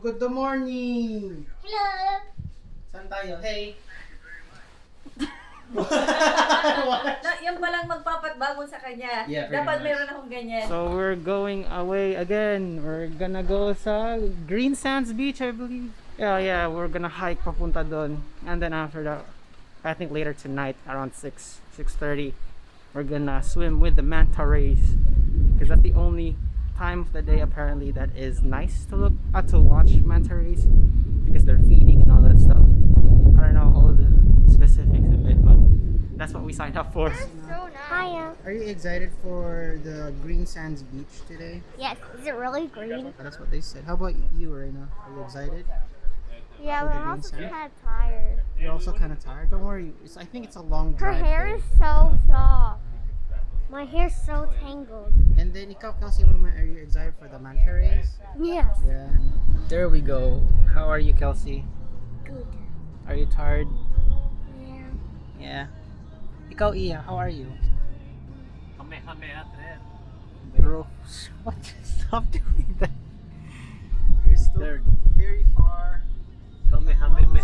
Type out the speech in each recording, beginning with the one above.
good morning! Hello! Saan tayo? Hey! Yung palang magpapatbangon sa kanya. Yeah, pretty Dapat much. meron akong ganyan. So we're going away again. We're gonna go sa Green Sands Beach, I believe. Yeah, we're gonna hike papunta doon. And then after that, I think later tonight around 6:30, we're gonna swim with the manta rays. Because that's the only time of the day apparently that is nice to look at, to watch manta rays, because they're feeding and all that stuff. I don't know all the specifics of it, but that's what we signed up for. So nice. Hiya. Are you excited for the Green Sands Beach today? Yes. Is it really green? That's what they said. How about you, Reina? Are you excited? Yeah, For but the I'm green also sand? kind of tired. You're also kind of tired. Don't worry. I think it's a long Her drive. hair there. is so soft. My hair's so tangled. And then ikaw, Kelsey, are you excited for the manta rays? Yes. Yeah. There we go. How are you, Kelsey? Good. Are you tired? Yeah. Yeah. Ikaw, Iya, how are you? Kamehameha. Bro, what? Stop doing that. You're still very far. Kamehameha.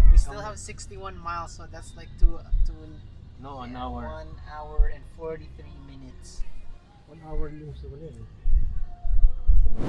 We still have 61 miles, so that's like No, an hour. 1 hour and 43 minutes. 1 hour yung sa wala eh.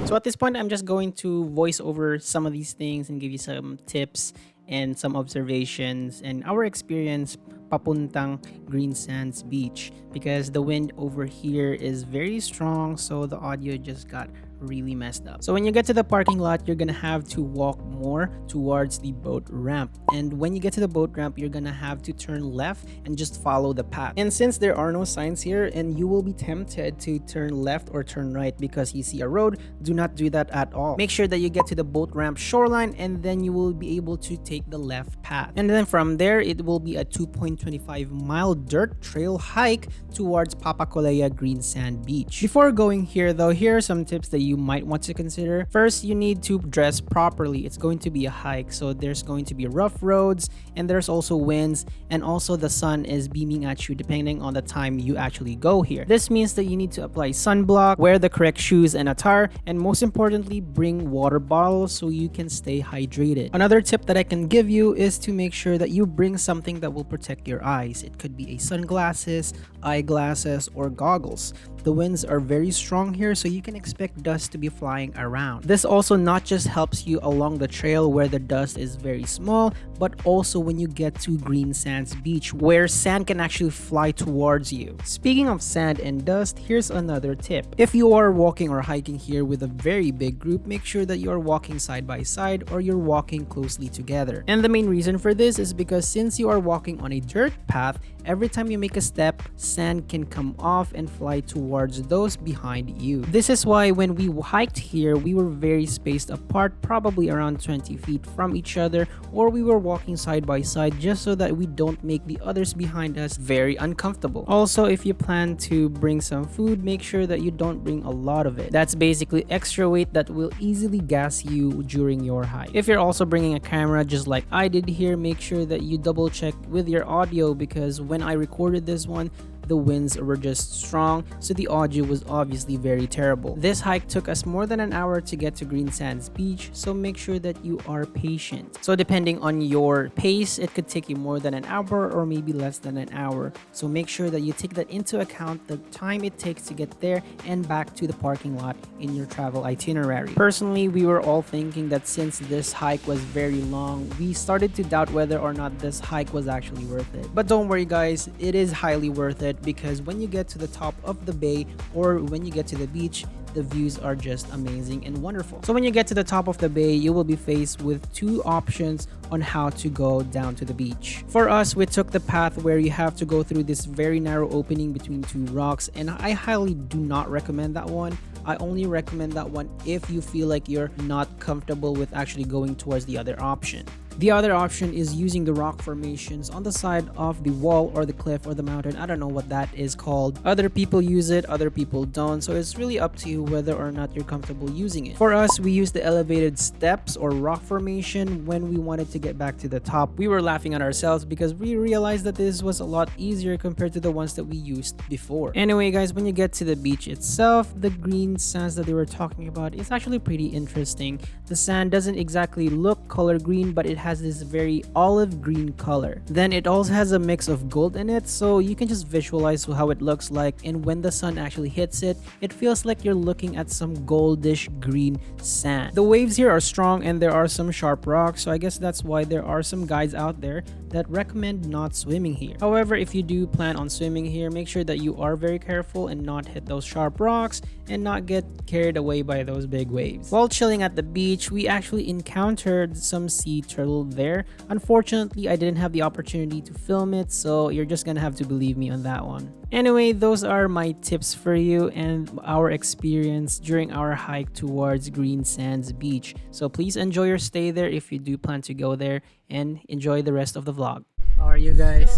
So at this point, I'm just going to voice over some of these things and give you some tips and some observations and our experience papuntang Green Sands Beach, because the wind over here is very strong, so the audio just got really messed up. So when you get to the parking lot, you're gonna have to walk more towards the boat ramp, and when you get to the boat ramp, you're gonna have to turn left and just follow the path. And since there are no signs here and you will be tempted to turn left or turn right because you see a road, do not do that at all. Make sure that you get to the boat ramp shoreline, and then you will be able to take the left path, and then from there it will be a 2.25-mile dirt trail hike towards Papacolea Green Sand Beach. Before going here though, here are some tips that you might want to consider. First, you need to dress properly. It's going to be a hike, so there's going to be rough roads, and there's also winds, and also the sun is beaming at you depending on the time you actually go here. This means that you need to apply sunblock, wear the correct shoes and attire, and most importantly, bring water bottles so you can stay hydrated. Another tip that I can give you is to make sure that you bring something that will protect your eyes. It could be a sunglasses, eyeglasses, or goggles. The winds are very strong here, so you can expect dust to be flying around. This also not just helps you along the trail where the dust is very small, but also when you get to Green Sands Beach where sand can actually fly towards you. Speaking of sand and dust, here's another tip. If you are walking or hiking here with a very big group, make sure that you are walking side by side or you're walking closely together. And the main reason for this is because since you are walking on a dirt path, every time you make a step, sand can come off and fly towards those behind you. This is why when we hiked here, we were very spaced apart, probably around 20 feet from each other, or we were walking side by side just so that we don't make the others behind us very uncomfortable. Also, if you plan to bring some food, make sure that you don't bring a lot of it. That's basically extra weight that will easily gas you during your hike. If you're also bringing a camera just like I did here, make sure that you double check with your audio, because when I recorded this one, the winds were just strong, so the audio was obviously very terrible. This hike took us more than an hour to get to Green Sands Beach, so make sure that you are patient. So depending on your pace, it could take you more than an hour or maybe less than an hour. So make sure that you take that into account, the time it takes to get there and back to the parking lot in your travel itinerary. Personally, we were all thinking that since this hike was very long, we started to doubt whether or not this hike was actually worth it. But don't worry guys, it is highly worth it, because when you get to the top of the bay or when you get to the beach, the views are just amazing and wonderful. So when you get to the top of the bay, you will be faced with two options on how to go down to the beach. For us, we took the path where you have to go through this very narrow opening between two rocks, and I highly do not recommend that one. I only recommend that one if you feel like you're not comfortable with actually going towards the other option. The other option is using the rock formations on the side of the wall or the cliff or the mountain. I don't know what that is called. Other people use it, other people don't. So it's really up to you whether or not you're comfortable using it. For us, we used the elevated steps or rock formation when we wanted to get back to the top. We were laughing at ourselves because we realized that this was a lot easier compared to the ones that we used before. Anyway, guys, when you get to the beach itself, the green sands that they were talking about is actually pretty interesting. The sand doesn't exactly look color green, but it has this very olive green color. Then it also has a mix of gold in it, so you can just visualize how it looks like, and when the sun actually hits it, it feels like you're looking at some goldish green sand. The waves here are strong and there are some sharp rocks, so I guess that's why there are some guides out there that recommend not swimming here. However, if you do plan on swimming here, make sure that you are very careful and not hit those sharp rocks and not get carried away by those big waves. While chilling at the beach, we actually encountered some sea turtle there. Unfortunately, I didn't have the opportunity to film it, so you're just gonna have to believe me on that one. Anyway, those are my tips for you and our experience during our hike towards Green Sands Beach. So please enjoy your stay there if you do plan to go there, and enjoy the rest of the vlog. How are you guys?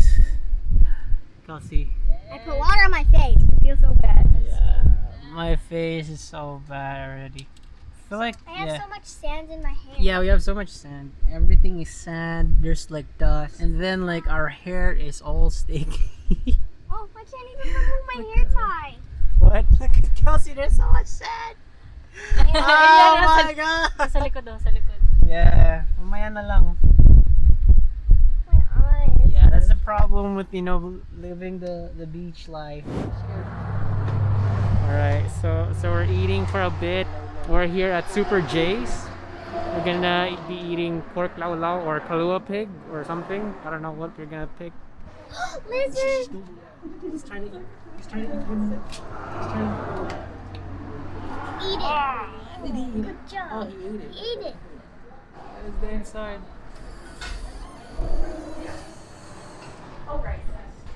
Kelsey. I put water on my face. It feels so bad. Yeah, my face is so bad already. I feel like I have so much sand in my hair. yeah, we have so much sand. Everything is sand. There's like dust, and then like our hair is all sticky. Oh, I can't even remove my hair tie. What? Look at Kelsey. There's so much sand. Oh my god. Sa likod daw, sa likod. Yeah, mamaya na lang. My eyes. Yeah, that's the problem with living the beach life. All right, so we're eating for a bit. We're here at Super J's. We're gonna be eating pork lau lau or kalua pig or something. I don't know what we're gonna pick. Lizard. He's trying to eat. He's trying to eat one of it. He's trying to Eat it. Did he eat it? Good job. Oh, he ate it. Eat it. It's the inside.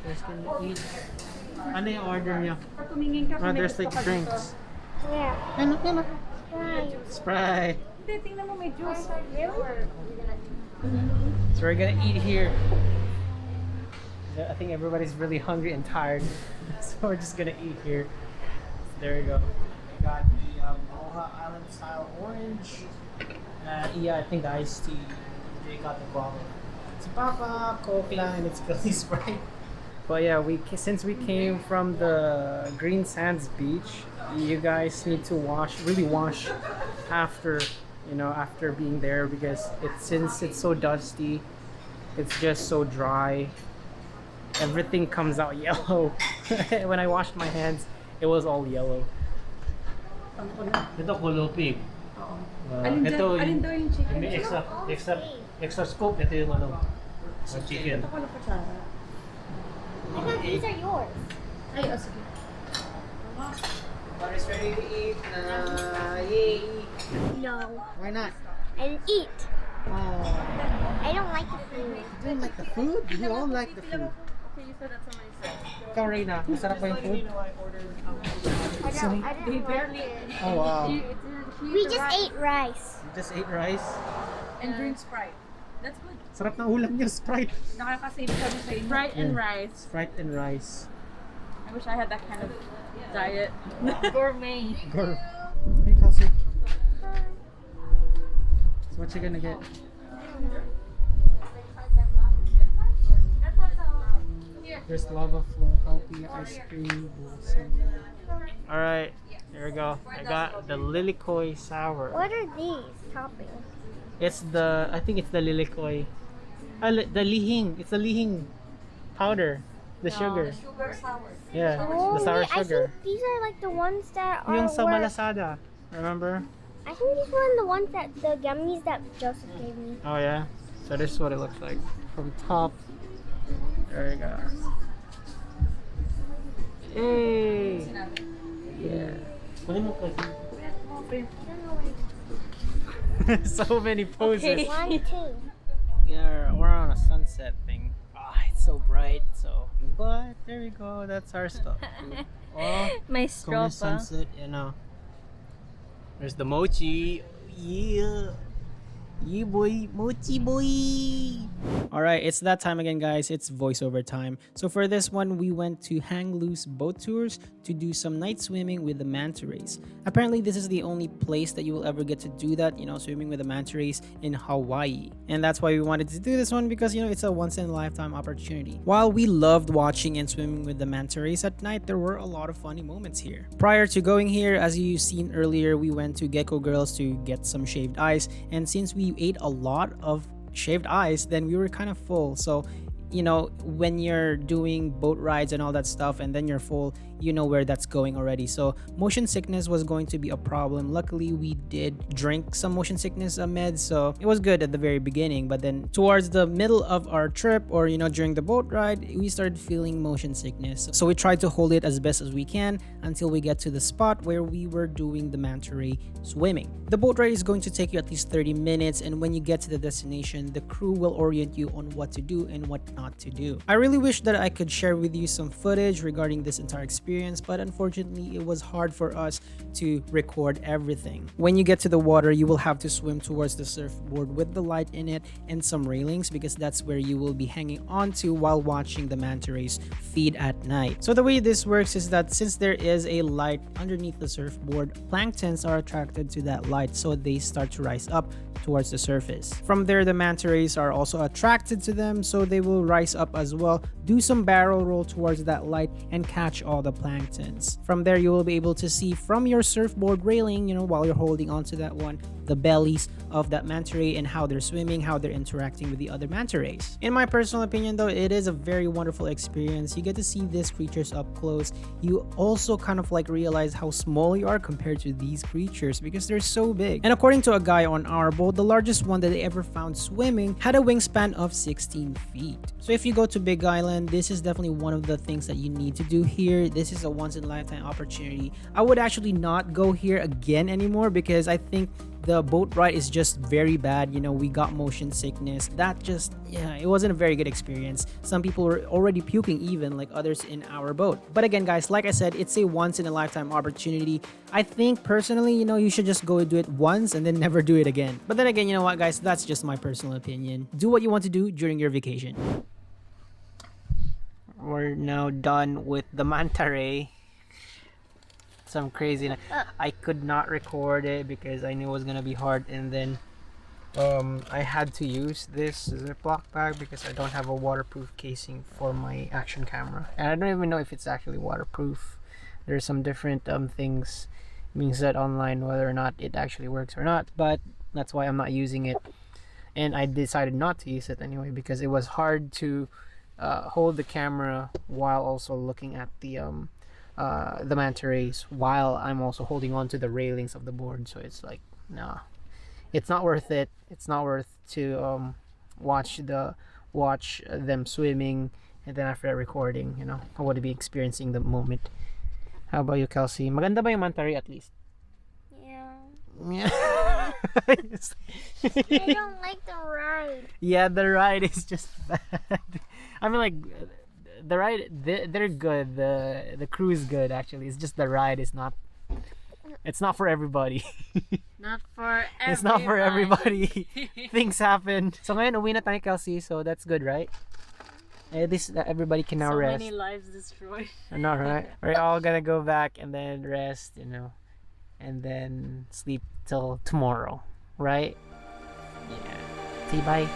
There's gonna eat. Ano yung order niya? Oh, there's like drinks. Where? Right. Sprite. Hindi, tingnan mo may juice. So we're gonna eat here. I think everybody's really hungry and tired, so we're just gonna eat here. There we go. We got the Moha Island style orange. Yeah, I think the iced tea. They got the bottle. It's Papa, Coke lang, and it's Kelsey Sprite. But yeah, since we came from the Green Sands Beach, you guys need to really wash after, after being there, because since it's so dusty, it's just so dry. Everything comes out yellow. When I washed my hands, it was all yellow. Ito kulupig. Alin Ito daw yung chicken? may extra scoop. Ito yung chicken. Ako na kutsara. I thought these are yours. Ay, oh, sige. But it's ready to eat. Yay! No. Why not? I didn't eat. Oh, I don't like the food. you don't like the food? You all like the food. Okay, you said that somebody said. Ikaw, Reyna, masarap ba yung food? I didn't like it. Oh, wow. We just ate rice. You just ate rice? And drink Sprite. That's good. Sarap na ulam niyo, Sprite. Nakaka-save kami sa Sprite and rice. Sprite and rice. I wish I had that kind of diet. Gourmet. Girl. Hey, Kelsey. So what you gonna get? There's lava flow, healthy ice cream. Alright, here we go. I got the Lilikoi sour. What are these toppings? It's I think it's the Lilikoi. The lihing. It's the lihing powder. The sugar. Sugar sour. Yeah, Oh, the sour wait, I sugar. think these are like the ones that are. Yung sa where- Malasada. Remember? I think these were the ones that the gummies that Joseph gave me. Oh yeah. So this is what it looks like from top. There you go. Hey. Yeah. So many poses. One, two. Yeah, we're on a sunset thing. It's so bright. But there you go. That's our stuff. Oh, May going straw to pa. sunset. There's the mochi. Yeah. Yeah, boy. Mochi boy. All right, it's that time again, guys. It's voiceover time. So for this one, we went to Hang Loose Boat Tours to do some night swimming with the manta rays. Apparently, this is the only place that you will ever get to do that, swimming with the manta rays in Hawaii. And that's why we wanted to do this one because, it's a once-in-a-lifetime opportunity. While we loved watching and swimming with the manta rays at night, there were a lot of funny moments here. Prior to going here, as you've seen earlier, we went to Gecko Girls to get some shaved ice. And since we ate a lot of shaved ice, then we were kind of full. So when you're doing boat rides and all that stuff and then you're full, you know where that's going already. So motion sickness was going to be a problem. Luckily, we did drink some motion sickness meds, so it was good at the very beginning. But then towards the middle of our trip, or during the boat ride, we started feeling motion sickness. So we tried to hold it as best as we can until we get to the spot where we were doing the manta ray swimming. The boat ride is going to take you at least 30 minutes, and when you get to the destination, the crew will orient you on what to do and what not to do. I really wish that I could share with you some footage regarding this entire experience, but unfortunately it was hard for us to record everything. When you get to the water, you will have to swim towards the surfboard with the light in it and some railings, because that's where you will be hanging on to while watching the manta rays feed at night. So the way this works is that since there is a light underneath the surfboard, planktons are attracted to that light, so they start to rise up towards the surface. From there, the manta rays are also attracted to them, so they will rise up as well, do some barrel roll towards that light, and catch all the planktons. From there, you will be able to see from your surfboard railing, while you're holding onto that one, the bellies of that manta ray and how they're swimming, how they're interacting with the other manta rays. In my personal opinion though, it is a very wonderful experience. You get to see these creatures up close. You also kind of realize how small you are compared to these creatures because they're so big. And according to a guy on our boat, the largest one that they ever found swimming had a wingspan of 16 feet. So if you go to Big Island, this is definitely one of the things that you need to do here. This is a once-in-a-lifetime opportunity. I would actually not go here again anymore because I think the boat ride is just very bad. We got motion sickness. It wasn't a very good experience. Some people were already puking, even like others in our boat. But again, guys, like I said, it's a once-in-a-lifetime opportunity. I think personally, you should just go do it once and then never do it again. But then again, you know what, guys, that's just my personal opinion. Do what you want to do during your vacation. We're now done with the manta ray. Some crazy. I could not record it because I knew it was gonna be hard, and then I had to use this Ziploc bag because I don't have a waterproof casing for my action camera, and I don't even know if it's actually waterproof. There's some different things being said online whether or not it actually works or not, but that's why I'm not using it, and I decided not to use it anyway because it was hard to hold the camera while also looking at the manta rays while I'm also holding on to the railings of the board. So it's like, nah, it's not worth it. It's not worth to watch them swimming and then after that recording. I want to be experiencing the moment. How about you, Kelsey? Maganda ba yung manta ray at least? Yeah. I don't like the ride. Yeah, the ride is just bad. I mean, the ride, they're good. The crew is good actually. It's just the ride is not. It's not for everybody. Not for everybody. It's not for everybody. Things happen. So ngayon uwi na tayo, Kelsey. So that's good, right? At least everybody can now rest. So many lives destroyed. I know, right? We're all gonna go back and then rest, and then sleep till tomorrow, right? Yeah. See, bye.